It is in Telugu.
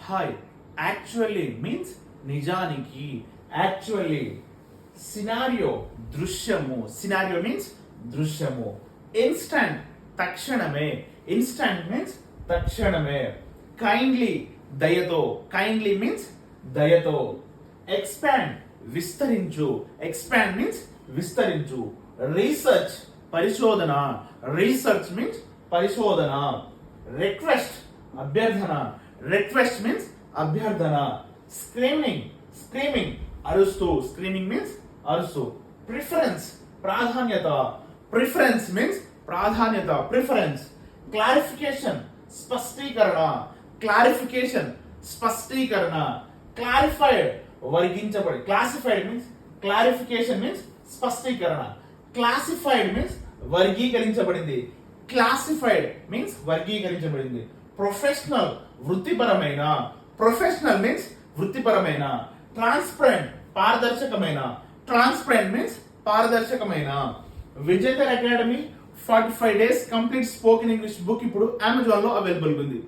హాయ్. యాక్చువల్లీ మీన్స్ నిజానికి. యాక్చువల్లీ. సినారియో దృశ్యము. సినారియో మీన్స్ దృశ్యము. ఇన్స్టంట్ తక్షణమే. ఇన్స్టంట్ మీన్స్ తక్షణమే. కైండ్లీ దయతో. కైండ్లీ మీన్స్ దయతో. ఎక్స్పాండ్ విస్తరించు. ఎక్స్పాండ్ మీన్స్ విస్తరించు. రీసెర్చ్ పరిశోధన. రీసెర్చ్ మీన్స్ పరిశోధన. రిక్వెస్ట్ అభ్యర్థన. రిక్వెస్ట్ మీన్స్ అభ్యర్థన. స్క్రీమింగ్. స్క్రీమింగ్ అరుస్తూ. స్క్రీమింగ్ మీన్స్ అరుస్తూ. ప్రిఫరెన్స్ ప్రాధాన్యత. ప్రిఫరెన్స్ మీన్స్ ప్రాధాన్యత. ప్రిఫరెన్స్. క్లారిఫికేషన్ స్పష్టీకరణ. క్లారిఫికేషన్ స్పష్టీకరణ. క్లారిఫైడ్ వర్గీంచబడి. క్లాసిఫైడ్ మీన్స్ క్లారిఫికేషన్ మీన్స్ స్పష్టీకరణ. క్లాసిఫైడ్ మీన్స్ వర్గీకరించబడింది. క్లాసిఫైడ్ మీన్స్ వర్గీకరించబడింది. ప్రొఫెషనల్ వృత్తిపరమైన. ప్రొఫెషనల్ మీన్స్ వృత్తిపరమైన. ట్రాన్స్పరెంట్ పారదర్శకమైన. ట్రాన్స్పరెంట్ మీన్స్ పారదర్శకమైన. Vijetha academy 45 days complete spoken English book ఇప్పుడు అమెజాన్ లో అవైలబుల్ ఉంది.